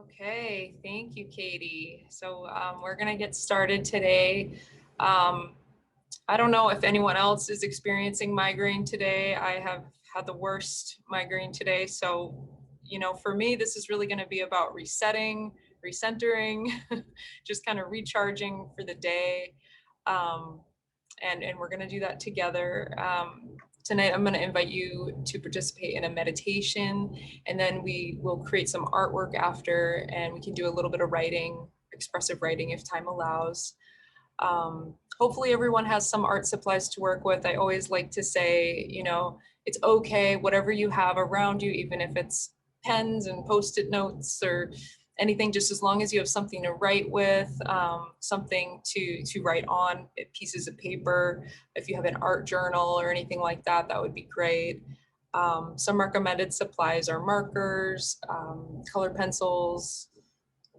Okay, thank you, Katie. So we're going to get started today. Um, I don't know if anyone else is experiencing migraine today. I have had the worst migraine today. So, for me, this is really going to be about resetting, recentering, just kind of recharging for the day. Um, and we're going to do that together. Tonight, I'm going to invite you to participate in a meditation, and then we will create some artwork after, and we can do a little bit of writing, expressive writing if time allows. Hopefully everyone has some art supplies to work with. I always like to say, it's okay, whatever you have around you, even if it's pens and post-it notes or anything, just as long as you have something to write with, something to write on, pieces of paper. If you have an art journal or anything like that, that would be great. Some recommended supplies are markers, color pencils,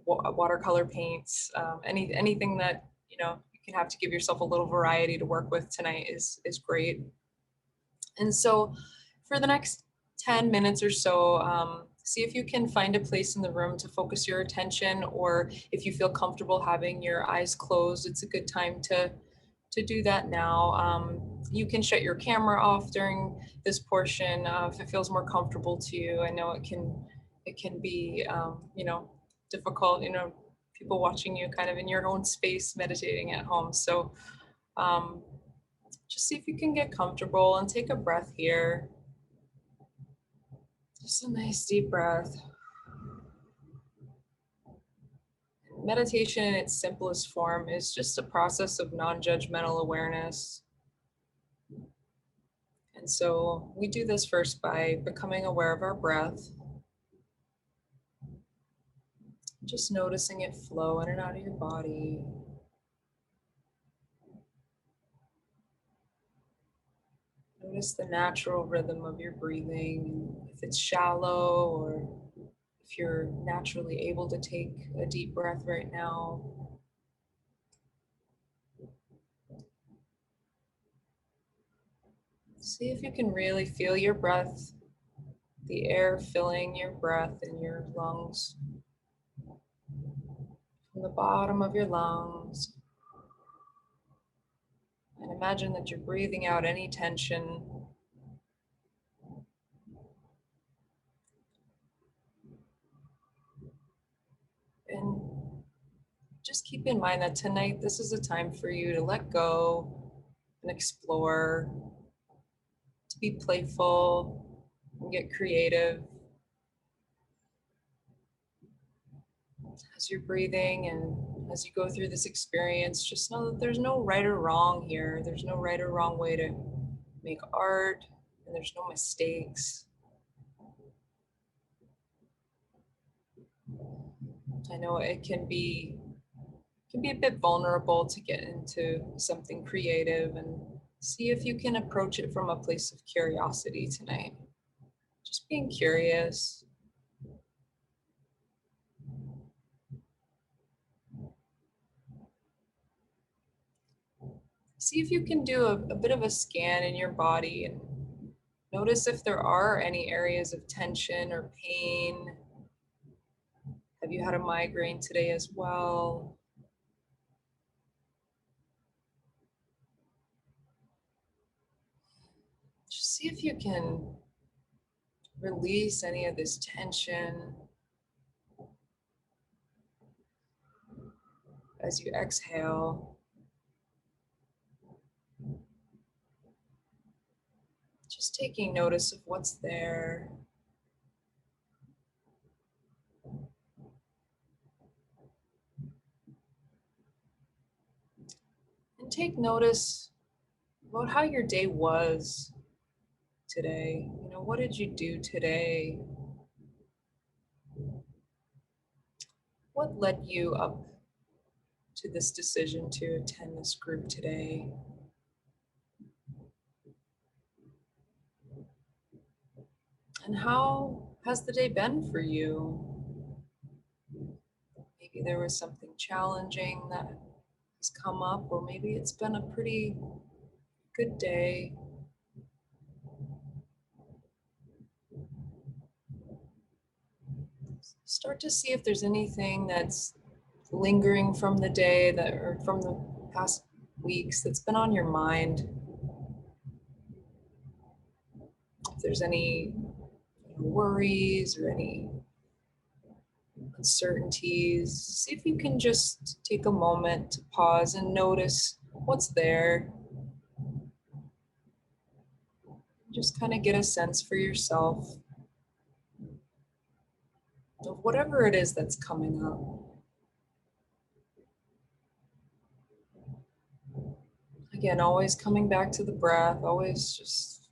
watercolor paints, anything that, you can have to give yourself a little variety to work with tonight is great. And so for the next 10 minutes or so, see if you can find a place in the room to focus your attention, or if you feel comfortable having your eyes closed, it's a good time to do that now. You can shut your camera off during this portion if it feels more comfortable to you. I know it can be, difficult, people watching you kind of in your own space meditating at home. So just see if you can get comfortable and take a breath here. Just a nice deep breath. Meditation in its simplest form is just a process of non-judgmental awareness. And so we do this first by becoming aware of our breath. Just noticing it flow in and out of your body. Notice the natural rhythm of your breathing, if it's shallow or if you're naturally able to take a deep breath right now. See if you can really feel your breath, the air filling your breath in your lungs, from the bottom of your lungs. And imagine that you're breathing out any tension. And just keep in mind that tonight, this is a time for you to let go and explore, to be playful and get creative as you're breathing. And as you go through this experience, just know that there's no right or wrong here. There's no right or wrong way to make art, and there's no mistakes. I know it can be a bit vulnerable to get into something creative, and see if you can approach it from a place of curiosity tonight. Just being curious. See if you can do a bit of a scan in your body and notice if there are any areas of tension or pain. Have you had a migraine today as well? Just see if you can release any of this tension as you exhale. Just taking notice of what's there. And take notice about how your day was today. What did you do today? What led you up to this decision to attend this group today? And how has the day been for you? Maybe there was something challenging that has come up, or maybe it's been a pretty good day. start to see if there's anything that's lingering from the day that or from the past weeks that's been on your mind. If there's any worries or any uncertainties, see if you can just take a moment to pause and notice what's there. Just kind of get a sense for yourself of whatever it is that's coming up. Again, always coming back to the breath, always just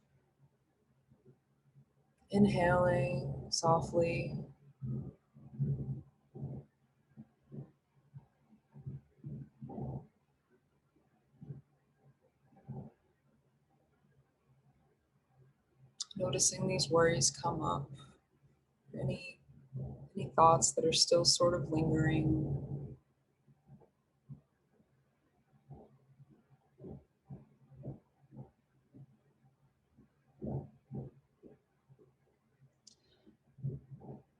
inhaling softly. Noticing these worries come up. Any thoughts that are still sort of lingering.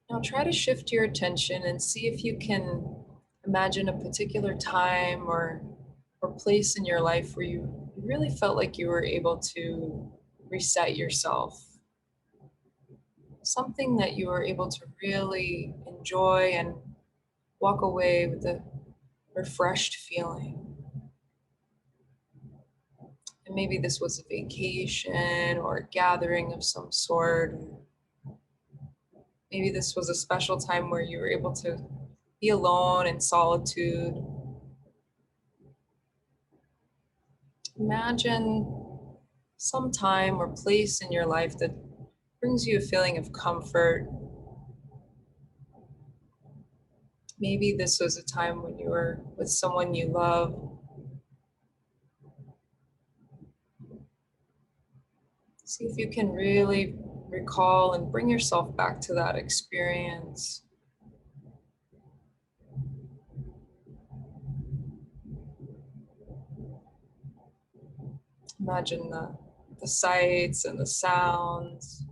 Now try to shift your attention and see if you can imagine a particular time or place in your life where you really felt like you were able to reset yourself. Something that you were able to really enjoy and walk away with a refreshed feeling. And maybe this was a vacation or a gathering of some sort. Maybe this was a special time where you were able to be alone in solitude. Imagine some time or place in your life that brings you a feeling of comfort. Maybe this was a time when you were with someone you love. See if you can really recall and bring yourself back to that experience. Imagine the sights and the sounds.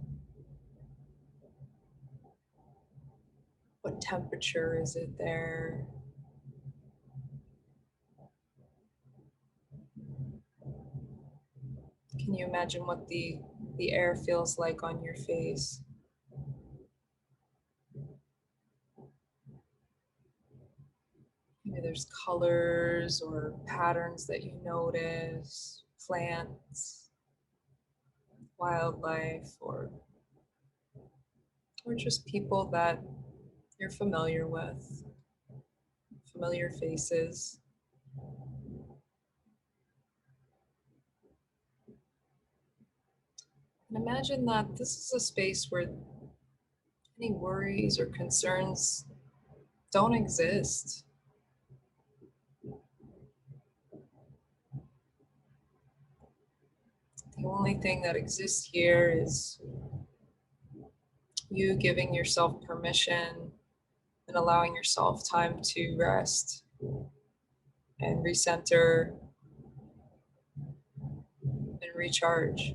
What temperature is it there? Can you imagine what the air feels like on your face? Maybe there's colors or patterns that you notice, plants, wildlife, or just people that you're familiar with, familiar faces. And imagine that this is a space where any worries or concerns don't exist. The only thing that exists here is you giving yourself permission and allowing yourself time to rest and recenter and recharge.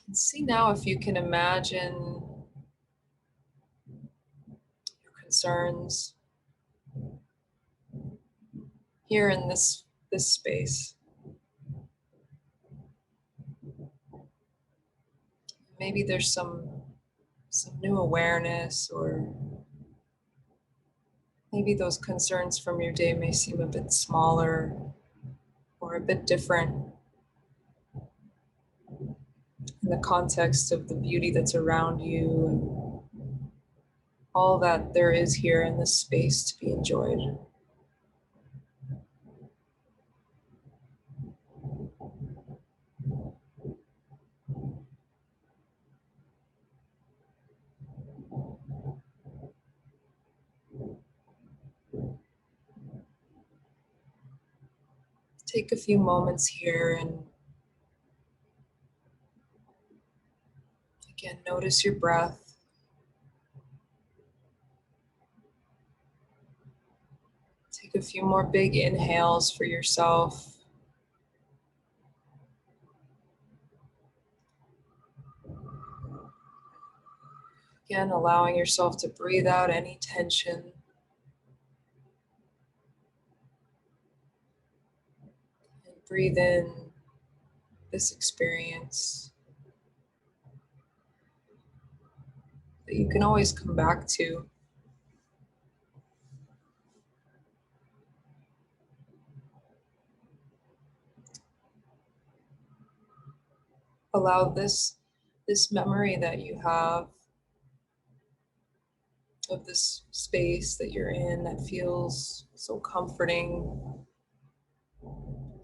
And see now if you can imagine your concerns here in this space. Maybe there's some new awareness, or maybe those concerns from your day may seem a bit smaller or a bit different in the context of the beauty that's around you and all that there is here in this space to be enjoyed. Take a few moments here and again, notice your breath. a few more big inhales for yourself. Again, allowing yourself to breathe out any tension. And breathe in this experience that you can always come back to. Allow this memory that you have of this space that you're in that feels so comforting.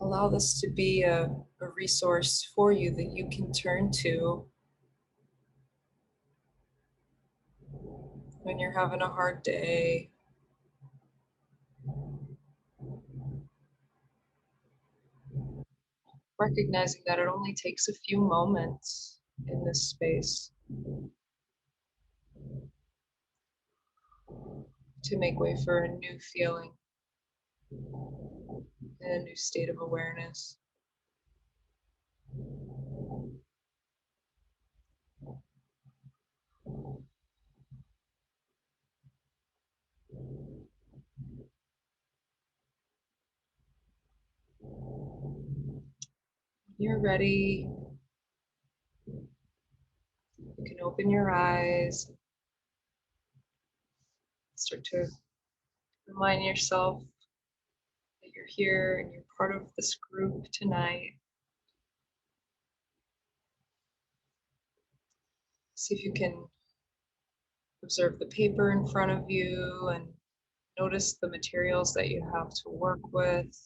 Allow this to be a resource for you that you can turn to when you're having a hard day. Recognizing that it only takes a few moments in this space to make way for a new feeling and a new state of awareness. When you're ready, you can open your eyes, start to remind yourself that you're here and you're part of this group tonight. See if you can observe the paper in front of you and notice the materials that you have to work with.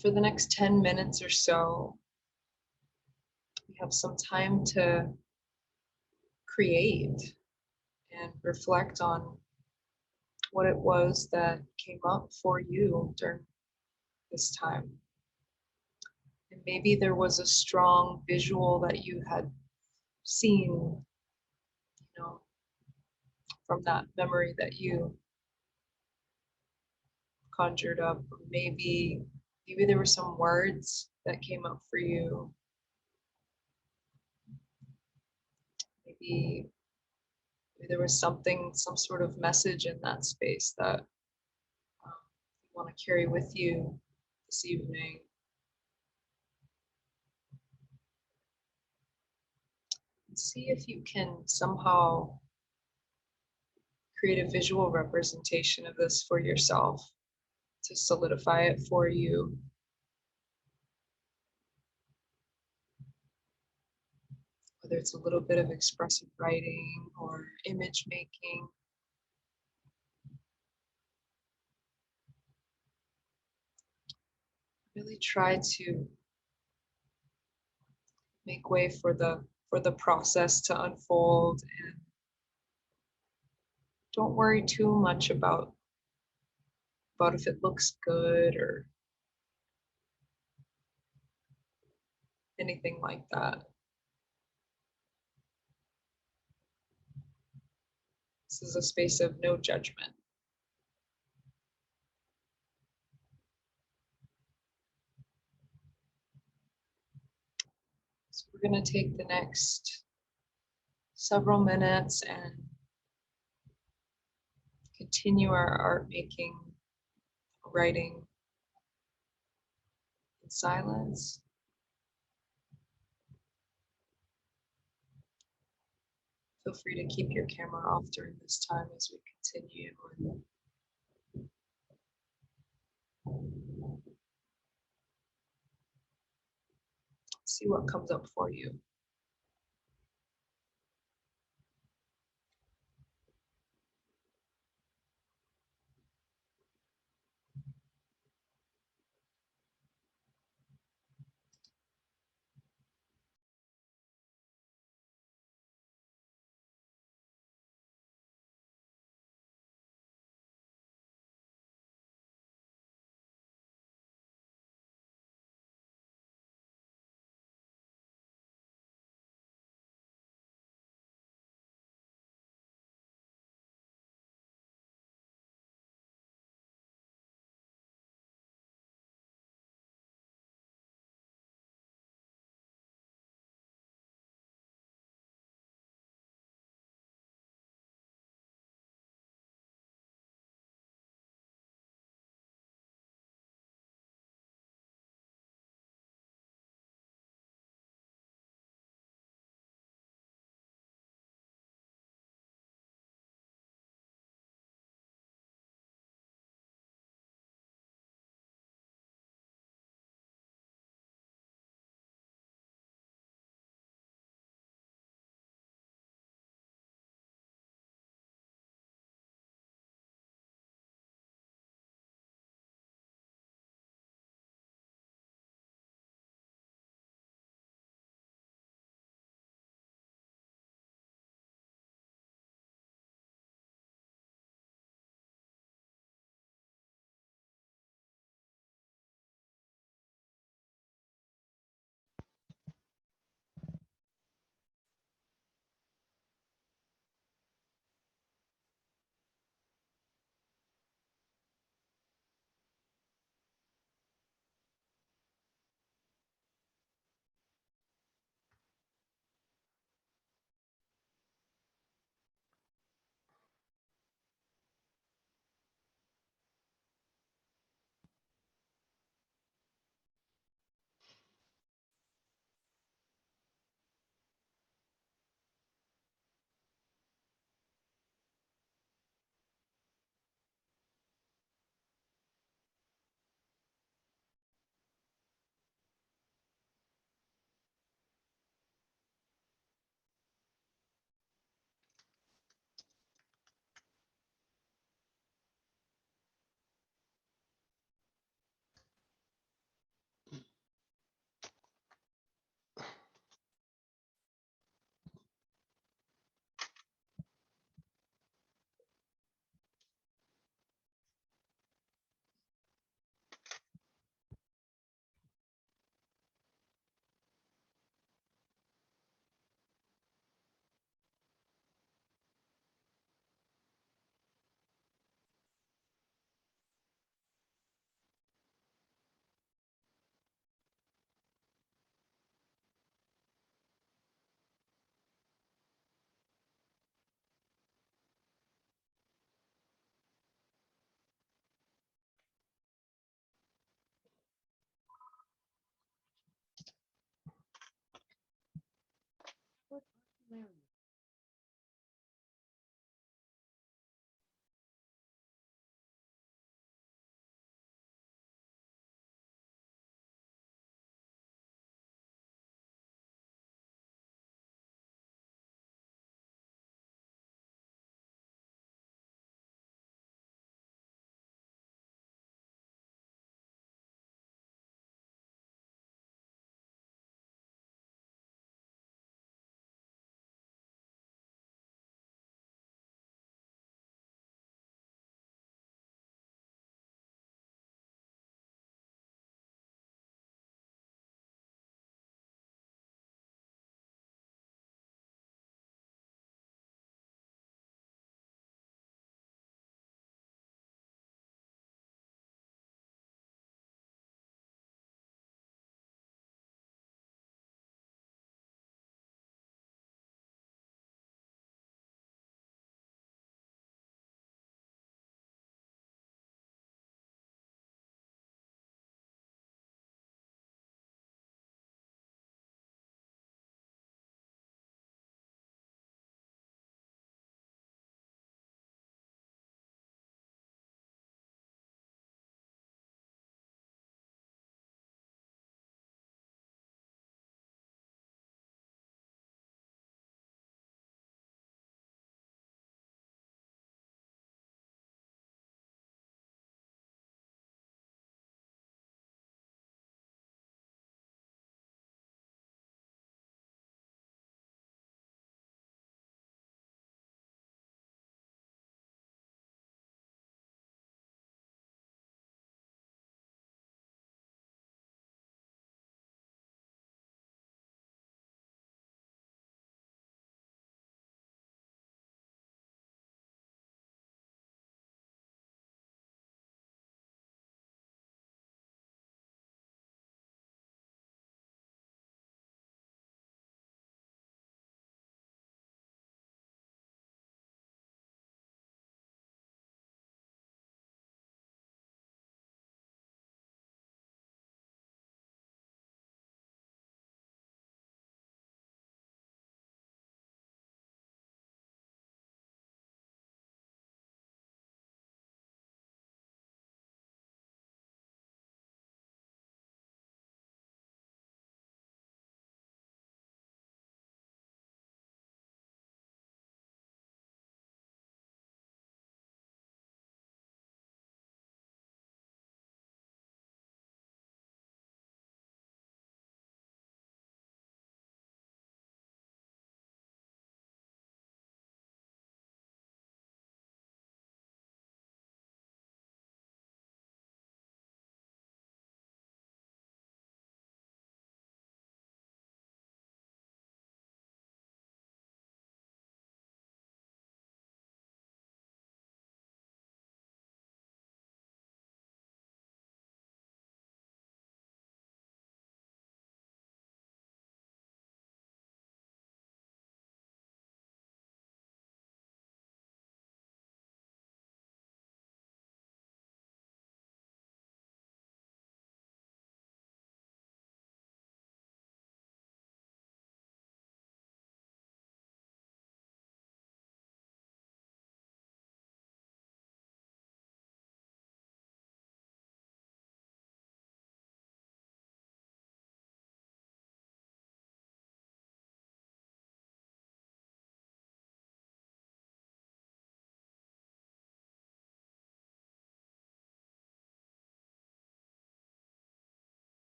For the next 10 minutes or so, you have some time to create and reflect on what it was that came up for you during this time. And maybe there was a strong visual that you had seen, from that memory that you conjured up. Or maybe there were some words that came up for you. Maybe there was something, some sort of message in that space that you want to carry with you this evening. And see if you can somehow create a visual representation of this for yourself to solidify it for you. Whether it's a little bit of expressive writing or image making. Really try to make way for the process to unfold, and don't worry too much about if it looks good or anything like that. This is a space of no judgment. So we're going to take the next several minutes and continue our art making, writing in silence. Feel free to keep your camera off during this time as we continue. And see what comes up for you.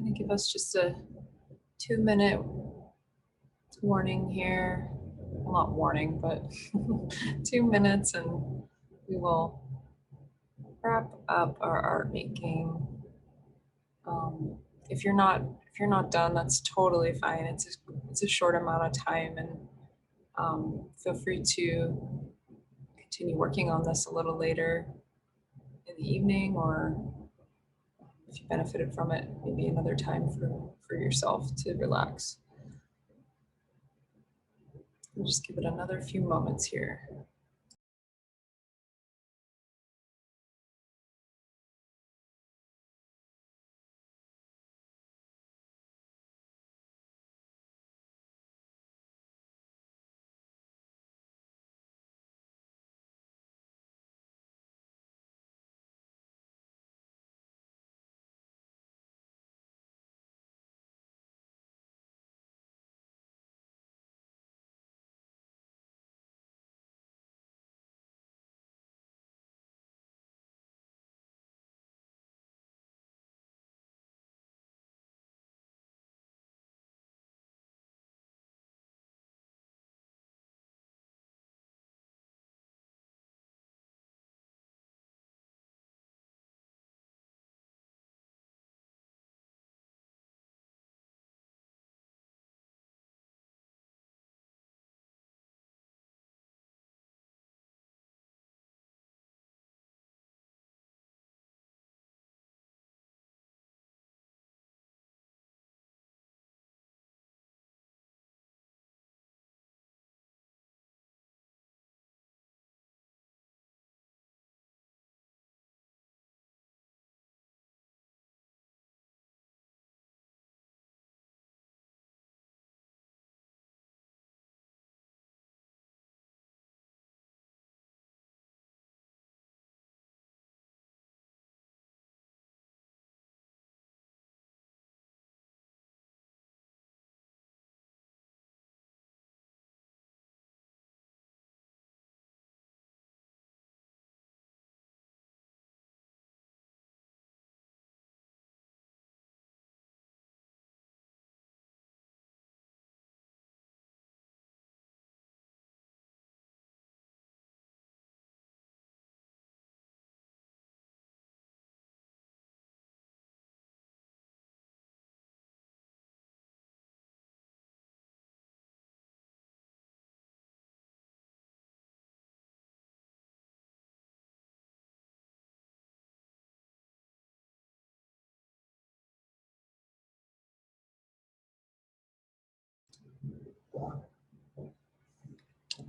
going to give us just a 2-minute warning here. Well, not warning, but 2 minutes, and we will wrap up our art making. If you're not done, that's totally fine. It's a short amount of time, and feel free to continue working on this a little later in the evening, or if you benefited from it, maybe another time for yourself to relax. We'll just give it another few moments here.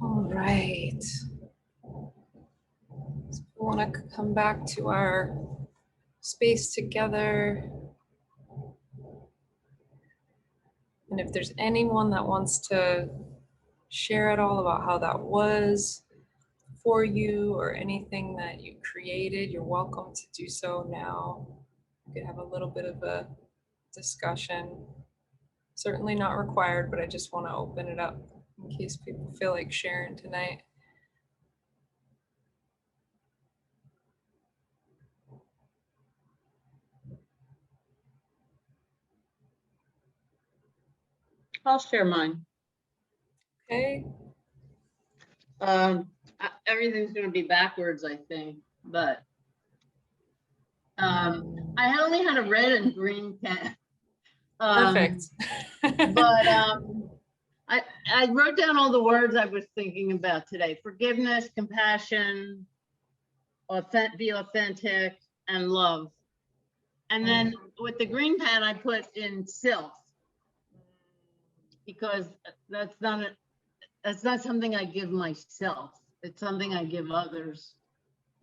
All right. So we want to come back to our space together. And if there's anyone that wants to share at all about how that was for you or anything that you created, you're welcome to do so now. We could have a little bit of a discussion. Certainly not required, but I just want to open it up in case people feel like sharing tonight. I'll share mine. Okay. Everything's going to be backwards, I think, but I only had a red and green pen. Perfect. But I wrote down all the words I was thinking about today: forgiveness, compassion, be authentic, and love. And then with the green pen, I put in self, because that's not something I give myself. It's something I give others,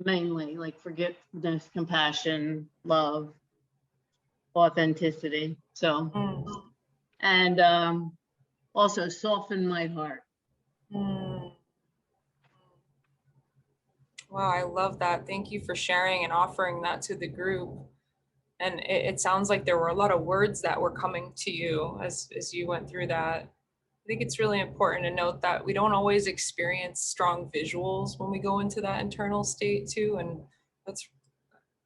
mainly, like forgiveness, compassion, love, authenticity. So, and also soften my heart. Wow, I love that. Thank you for sharing and offering that to the group. And it sounds like there were a lot of words that were coming to you as you went through that. I think it's really important to note that we don't always experience strong visuals when we go into that internal state too. And that's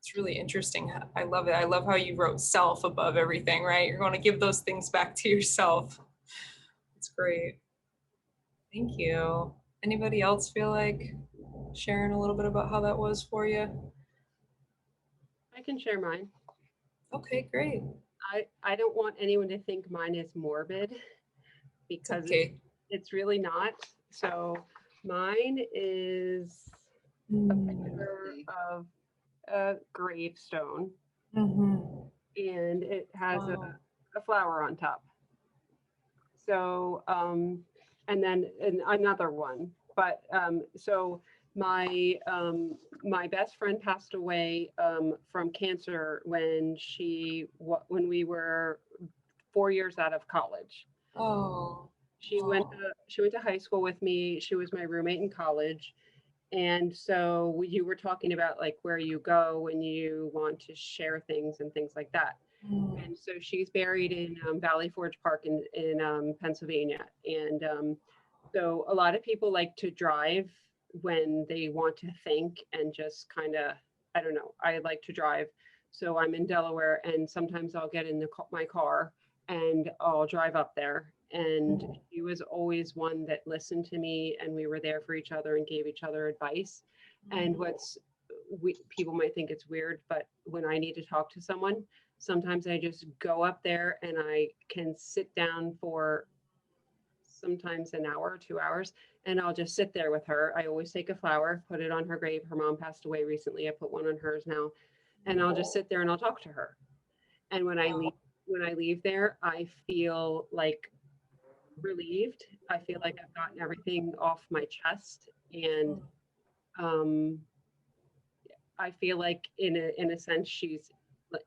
It's really interesting. I love it. I love how you wrote self above everything, right? You're going to give those things back to yourself. It's great. Thank you. Anybody else feel like sharing a little bit about how that was for you? I can share mine. Okay, great. I don't want anyone to think mine is morbid because Okay. it's really not. So mine is a picture of a gravestone Mm-hmm. and it has Wow. a flower on top. So, and then another one. But so my best friend passed away from cancer when we were 4 years out of college. Oh. Oh. She went to high school with me. She was my roommate in college. And so you were talking about like where you go when you want to share things and things like that. Mm. And so she's buried in Valley Forge Park in Pennsylvania. And so a lot of people like to drive when they want to think and just kind of, I don't know, I like to drive. So I'm in Delaware and sometimes I'll get in my car and I'll drive up there. And she was always one that listened to me and we were there for each other and gave each other advice. And people might think it's weird, but when I need to talk to someone, sometimes I just go up there and I can sit down for sometimes an hour, 2 hours, and I'll just sit there with her. I always take a flower, put it on her grave. Her mom passed away recently. I put one on hers now, and I'll just sit there and I'll talk to her. And when I leave there, I feel like relieved. I feel like I've gotten everything off my chest, and um, I feel like in a sense she's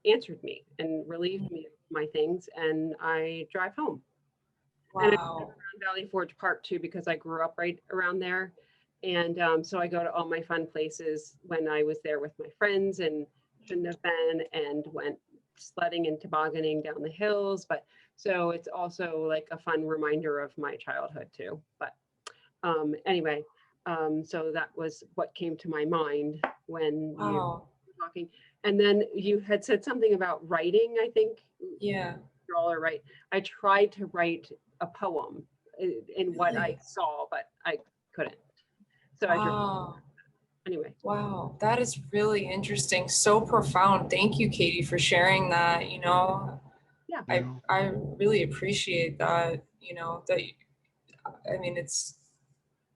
answered me and relieved me of my things, and I drive home. And I drive Wow. around Valley Forge Park too because I grew up right around there, and so I go to all my fun places when I was there with my friends and shouldn't have been, and went sledding and tobogganing down the hills. But so it's also like a fun reminder of my childhood too. But anyway, so that was what came to my mind when you Wow. were talking. And then you had said something about writing, I think. Yeah. Draw or write. I tried to write a poem in what I Really? saw, but I couldn't. So I drew Wow. anyway. Wow. That is really interesting. So profound. Thank you, Katie, for sharing that. Yeah. I really appreciate that, I mean, it's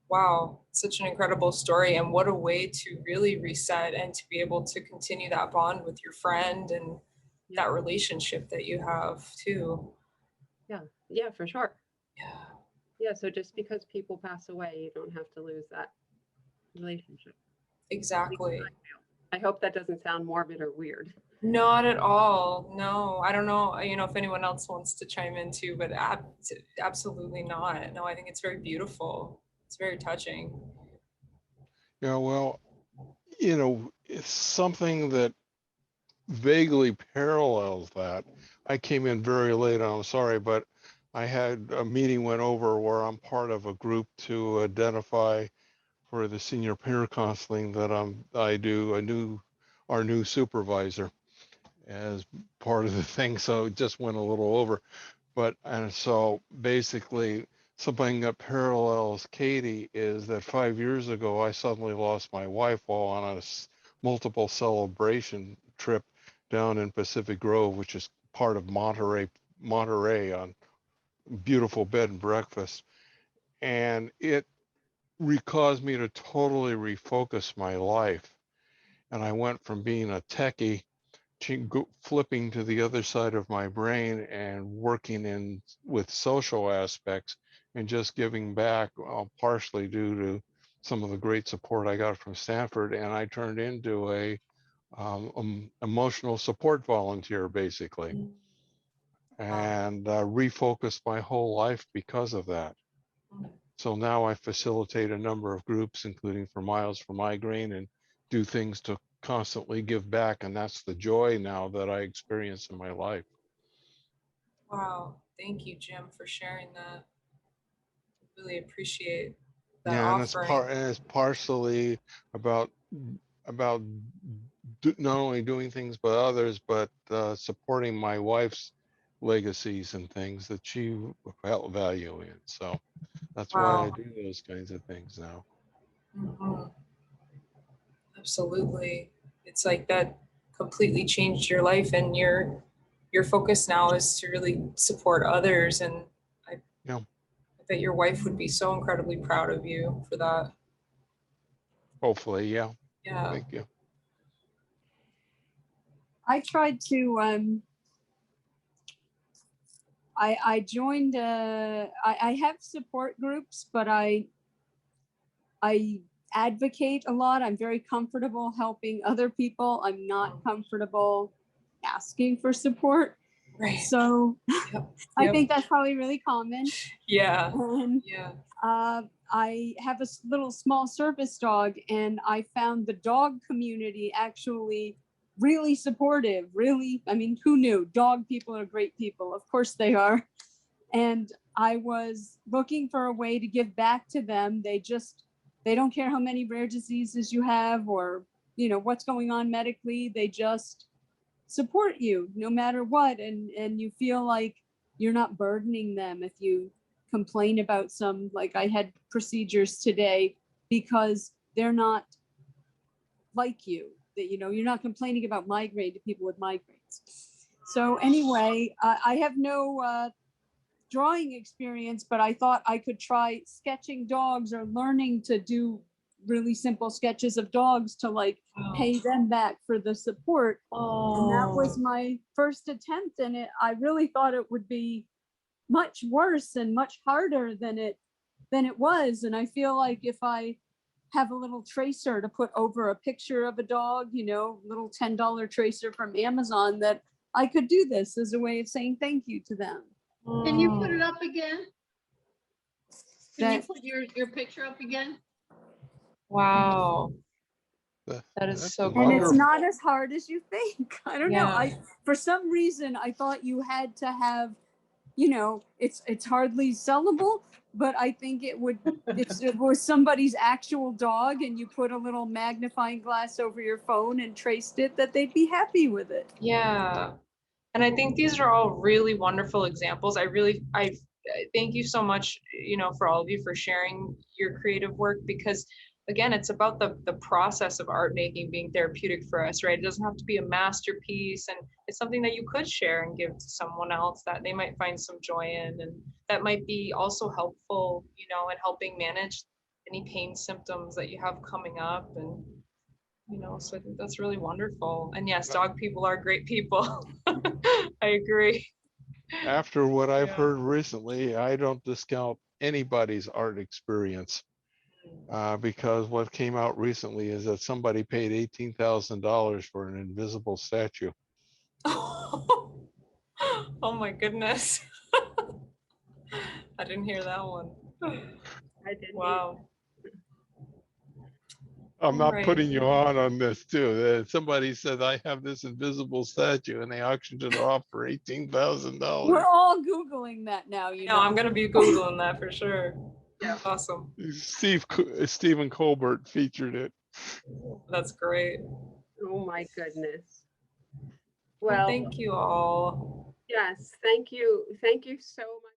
wow, such an incredible story, and what a way to really reset and to be able to continue that bond with your friend and Yeah. that relationship that you have too. Yeah. Yeah, for sure. Yeah, Yeah. So just because people pass away, you don't have to lose that relationship. At least exactly. I hope that doesn't sound morbid or weird. Not at all. No, I don't know, if anyone else wants to chime in too, but absolutely not. No, I think it's very beautiful. It's very touching. Yeah, well, it's something that vaguely parallels that. I came in very late, I'm sorry, but I had a meeting went over where I'm part of a group to identify for the senior peer counseling that I do our new supervisor as part of the thing. So it just went a little over. And so basically something that parallels Katie is that 5 years ago, I suddenly lost my wife while on a multiple celebration trip down in Pacific Grove, which is part of Monterey on beautiful bed and breakfast. And it caused me to totally refocus my life. And I went from being a techie flipping to the other side of my brain and working in with social aspects and just giving back, partially due to some of the great support I got from Stanford. And I turned into a emotional support volunteer, basically, and refocused my whole life because of that. So now I facilitate a number of groups, including for Miles for Migraine, and do things to constantly give back. And that's the joy now that I experience in my life. Wow. Thank you, Jim, for sharing that. Really appreciate that Yeah, and offering. it's partially about about not only doing things by others, but supporting my wife's legacies and things that she felt value in. So that's why I Wow. do those kinds of things now. Mhm. Absolutely. It's like that completely changed your life, and your focus now is to really support others. And I, Yeah. I bet your wife would be so incredibly proud of you for that. Hopefully, yeah. Yeah. Thank you. I tried to, I joined, I have support groups, but I advocate a lot. I'm very comfortable helping other people. I'm not comfortable asking for support. Right. So Yep. I Yep. think that's probably really common. Yeah. And Yeah. I have a little small service dog, and I found the dog community actually really supportive. Really, I mean, who knew? Dog people are great people. Of course they are. And I was looking for a way to give back to them. They don't care how many rare diseases you have or, you know, what's going on medically. They just support you no matter what. And you feel like you're not burdening them if you complain about some, like I had procedures today because they're not like you, that, you know, you're not complaining about migraine to people with migraines. So anyway, I have no drawing experience, but I thought I could try sketching dogs or learning to do really simple sketches of dogs to like pay them back for the support. And that was my first attempt. And I really thought it would be much worse and much harder than it was. And I feel like if I have a little tracer to put over a picture of a dog, you know, little $10 tracer from Amazon, that I could do this as a way of saying thank you to them. Can you put it up again? Can you That- put your picture up again? Wow. That- That is that's so And cool. it's not as hard as you think. I don't know. Yeah. For some reason, I thought you had to have, you know, it's hardly sellable, but I think it was somebody's actual dog and you put a little magnifying glass over your phone and traced it, that they'd be happy with it. Yeah. And I think these are all really wonderful examples. I thank you so much, you know, for all of you for sharing your creative work, because again, it's about the process of art making being therapeutic for us, right? It doesn't have to be a masterpiece, and it's something that you could share and give to someone else that they might find some joy in, and that might be also helpful, you know, in helping manage any pain symptoms that you have coming up. And you know, so I think that's really wonderful. And yes, dog people are great people. I agree. After what I've Yeah. heard recently, I don't discount anybody's art experience. Because what came out recently is that somebody paid $18,000 for an invisible statue. Oh my goodness. I didn't hear that one. I didn't. Wow. I'm not Right. putting you on this too. Somebody said I have this invisible statue and they auctioned it off for We're $18,000. all Googling that now, you No, know. I'm gonna be Googling that for sure. Yeah. Awesome. Stephen Colbert featured it. That's great. Oh my goodness. Well, Well, thank you all. yes, thank you. Thank you so much.